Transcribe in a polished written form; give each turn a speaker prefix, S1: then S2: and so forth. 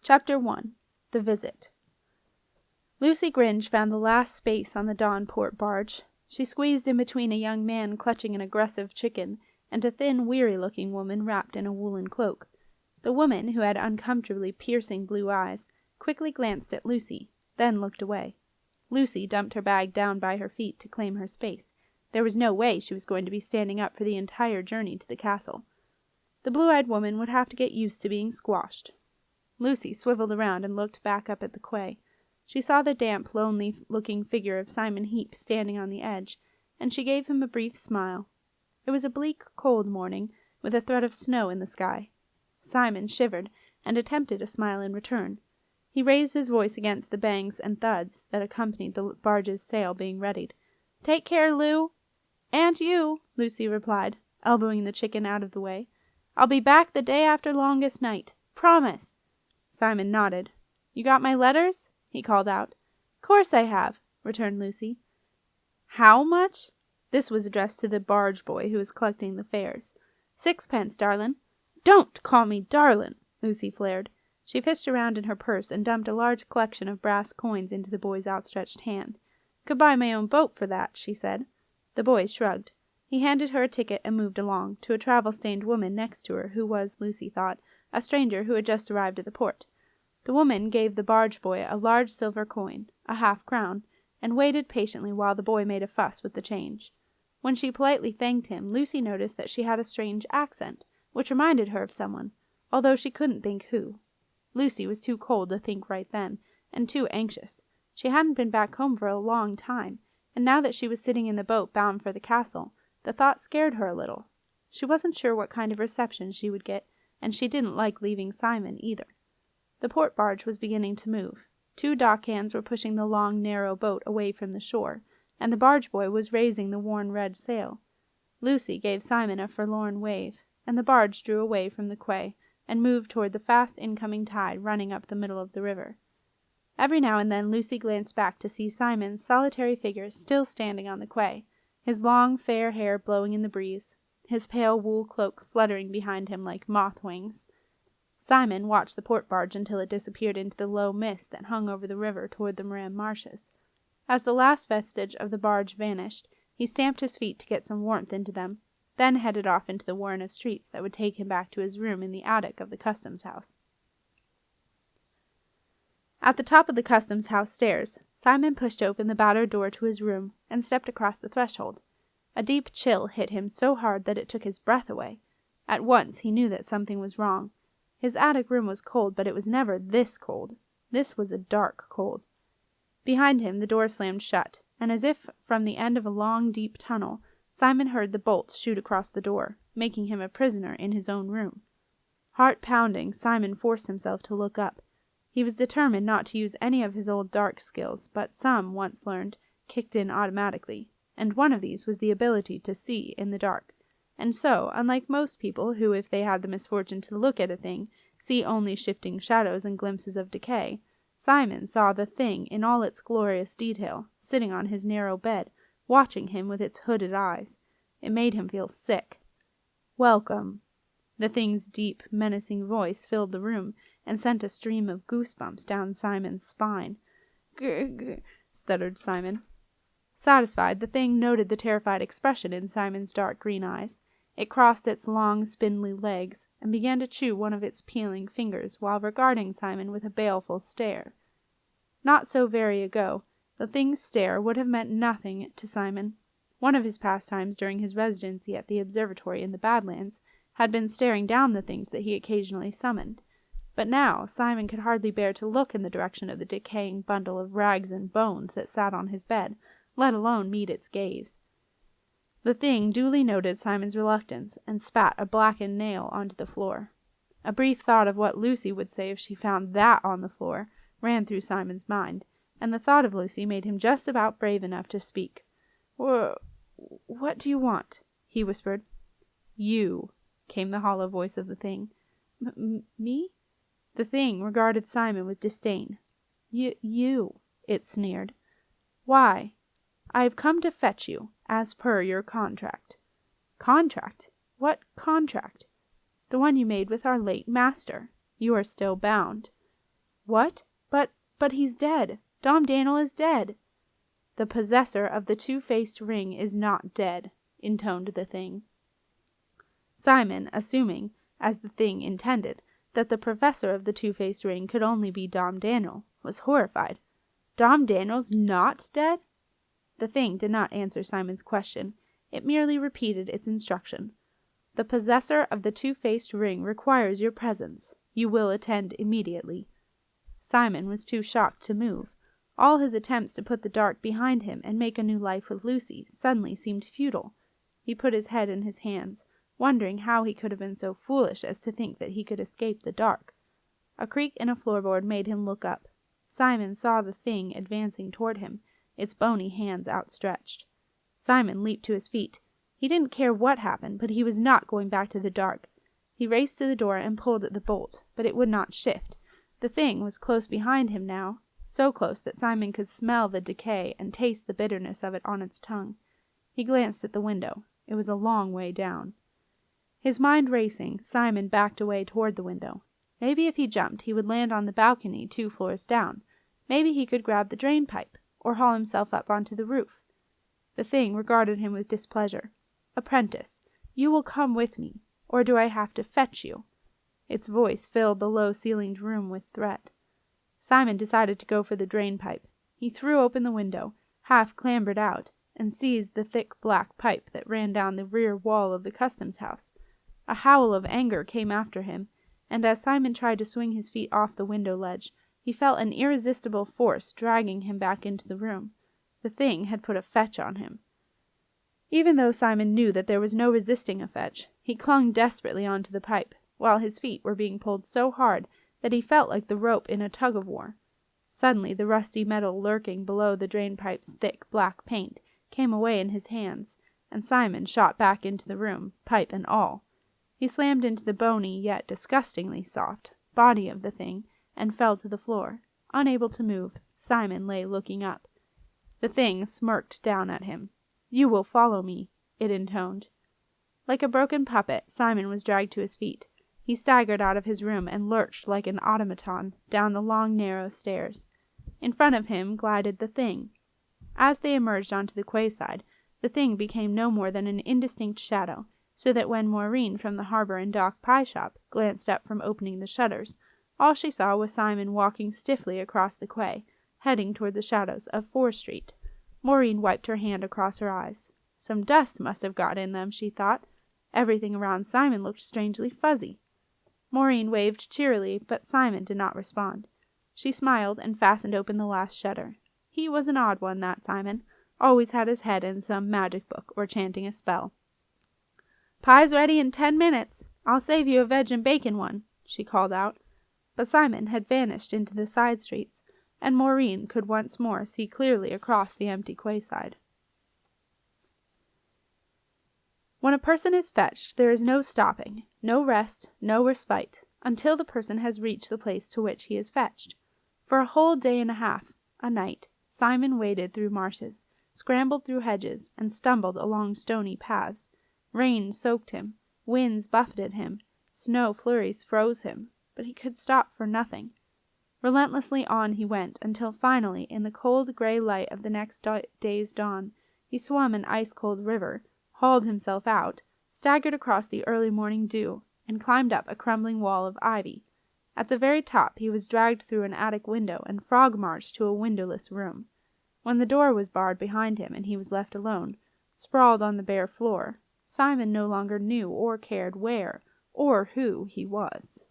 S1: Chapter 1. The Visit. Lucy Gringe found the last space on the Dawnport barge. She squeezed in between a young man clutching an aggressive chicken and a thin, weary-looking woman wrapped in a woolen cloak. The woman, who had uncomfortably piercing blue eyes, quickly glanced at Lucy, then looked away. Lucy dumped her bag down by her feet to claim her space. There was no way she was going to be standing up for the entire journey to the castle. The blue-eyed woman would have to get used to being squashed. Lucy swiveled around and looked back up at the quay. She saw the damp, lonely-looking figure of Simon Heap standing on the edge, and she gave him a brief smile. It was a bleak, cold morning, with a threat of snow in the sky. Simon shivered, and attempted a smile in return. He raised his voice against the bangs and thuds that accompanied the barge's sail being readied. "Take care, Lou." "And you," Lucy replied, elbowing the chicken out of the way. "I'll be back the day after longest night. Promise." Simon nodded. "You got my letters?" he called out. "Course I have," returned Lucy. "How much?" This was addressed to the barge boy who was collecting the fares. "6 pence, darlin'." "Don't call me darlin'," Lucy flared. She fished around in her purse and dumped a large collection of brass coins into the boy's outstretched hand. "Could buy my own boat for that," she said. The boy shrugged. He handed her a ticket and moved along, to a travel-stained woman next to her who was, Lucy thought, a stranger who had just arrived at the port. The woman gave the barge boy a large silver coin, a half-crown, and waited patiently while the boy made a fuss with the change. When she politely thanked him, Lucy noticed that she had a strange accent, which reminded her of someone, although she couldn't think who. Lucy was too cold to think right then, and too anxious. She hadn't been back home for a long time, and now that she was sitting in the boat bound for the castle, the thought scared her a little. She wasn't sure what kind of reception she would get, and she didn't like leaving Simon either. The port barge was beginning to move. 2 dock hands were pushing the long, narrow boat away from the shore, and the barge boy was raising the worn red sail. Lucy gave Simon a forlorn wave, and the barge drew away from the quay and moved toward the fast incoming tide running up the middle of the river. Every now and then Lucy glanced back to see Simon's solitary figure still standing on the quay, his long, fair hair blowing in the breeze, his pale wool cloak fluttering behind him like moth wings. Simon watched the port barge until it disappeared into the low mist that hung over the river toward the Moran marshes. As the last vestige of the barge vanished, he stamped his feet to get some warmth into them, then headed off into the whirl of streets that would take him back to his room in the attic of the customs house. At the top of the customs house stairs, Simon pushed open the battered door to his room and stepped across the threshold. A deep chill hit him so hard that it took his breath away. At once he knew that something was wrong. His attic room was cold, but it was never this cold. This was a dark cold. Behind him the door slammed shut, and as if from the end of a long, deep tunnel, Simon heard the bolts shoot across the door, making him a prisoner in his own room. Heart-pounding, Simon forced himself to look up. He was determined not to use any of his old dark skills, but some, once learned, kicked in automatically, and one of these was the ability to see in the dark. And so, unlike most people who, if they had the misfortune to look at a thing, see only shifting shadows and glimpses of decay, Simon saw the thing in all its glorious detail, sitting on his narrow bed, watching him with its hooded eyes. It made him feel sick. "Welcome." The thing's deep, menacing voice filled the room and sent a stream of goosebumps down Simon's spine. "Grr, grr," stuttered Simon. Satisfied, the thing noted the terrified expression in Simon's dark green eyes. It crossed its long, spindly legs and began to chew one of its peeling fingers while regarding Simon with a baleful stare. Not so very ago, the thing's stare would have meant nothing to Simon. One of his pastimes during his residency at the observatory in the Badlands had been staring down the things that he occasionally summoned. But now Simon could hardly bear to look in the direction of the decaying bundle of rags and bones that sat on his bed, let alone meet its gaze. The thing duly noted Simon's reluctance and spat a blackened nail onto the floor. A brief thought of what Lucy would say if she found that on the floor ran through Simon's mind, and the thought of Lucy made him just about brave enough to speak. "What do you want?" he whispered. "You," came the hollow voice of the thing. Me?" The thing regarded Simon with disdain. You, it sneered. "Why?" "I have come to fetch you, as per your contract." "Contract? What contract?" "The one you made with our late master. You are still bound." What? But he's dead. Dom Daniel is dead. The possessor of the two-faced ring is not dead, intoned the thing. Simon, assuming, as the thing intended, that the possessor of the two-faced ring could only be Dom Daniel, was horrified. Dom Daniel's not dead? The thing did not answer Simon's question. It merely repeated its instruction. The possessor of the two-faced ring requires your presence. You will attend immediately. Simon was too shocked to move. All his attempts to put the dark behind him and make a new life with Lucy suddenly seemed futile. He put his head in his hands, wondering how he could have been so foolish as to think that he could escape the dark. A creak in a floorboard made him look up. Simon saw the thing advancing toward him, its bony hands outstretched. Simon leaped to his feet. He didn't care what happened, but he was not going back to the dark. He raced to the door and pulled at the bolt, but it would not shift. The thing was close behind him now, so close that Simon could smell the decay and taste the bitterness of it on its tongue. He glanced at the window. It was a long way down. His mind racing, Simon backed away toward the window. Maybe if he jumped, he would land on the balcony 2 floors down. Maybe he could grab the drain pipe, or haul himself up onto the roof. The thing regarded him with displeasure. Apprentice, you will come with me, or do I have to fetch you? Its voice filled the low-ceilinged room with threat. Simon decided to go for the drain pipe. He threw open the window, half clambered out, and seized the thick black pipe that ran down the rear wall of the customs house. A howl of anger came after him, and as Simon tried to swing his feet off the window ledge, he felt an irresistible force dragging him back into the room. The thing had put a fetch on him. Even though Simon knew that there was no resisting a fetch, he clung desperately onto the pipe, while his feet were being pulled so hard that he felt like the rope in a tug-of-war. Suddenly the rusty metal lurking below the drain-pipe's thick black paint came away in his hands, and Simon shot back into the room, pipe and all. He slammed into the bony, yet disgustingly soft, body of the thing, and fell to the floor. Unable to move, Simon lay looking up. The thing smirked down at him. "You will follow me," it intoned. Like a broken puppet, Simon was dragged to his feet. He staggered out of his room and lurched like an automaton down the long, narrow stairs. In front of him glided the thing. As they emerged onto the quayside, the thing became no more than an indistinct shadow, so that when Maureen from the Harbour and Dock pie shop glanced up from opening the shutters, all she saw was Simon walking stiffly across the quay, heading toward the shadows of Fore Street. Maureen wiped her hand across her eyes. Some dust must have got in them, she thought. Everything around Simon looked strangely fuzzy. Maureen waved cheerily, but Simon did not respond. She smiled and fastened open the last shutter. He was an odd one, that Simon. Always had his head in some magic book or chanting a spell. "Pie's ready in 10 minutes. I'll save you a veg and bacon one," she called out. But Simon had vanished into the side streets, and Maureen could once more see clearly across the empty quayside. When a person is fetched, there is no stopping, no rest, no respite, until the person has reached the place to which he is fetched. For a whole day and a half, a night, Simon waded through marshes, scrambled through hedges, and stumbled along stony paths. Rain soaked him, winds buffeted him, snow flurries froze him, but he could stop for nothing. Relentlessly on he went, until finally, in the cold gray light of the next day's dawn, he swam an ice-cold river, hauled himself out, staggered across the early morning dew, and climbed up a crumbling wall of ivy. At the very top he was dragged through an attic window and frog-marched to a windowless room. When the door was barred behind him and he was left alone, sprawled on the bare floor, Simon no longer knew or cared where or who he was.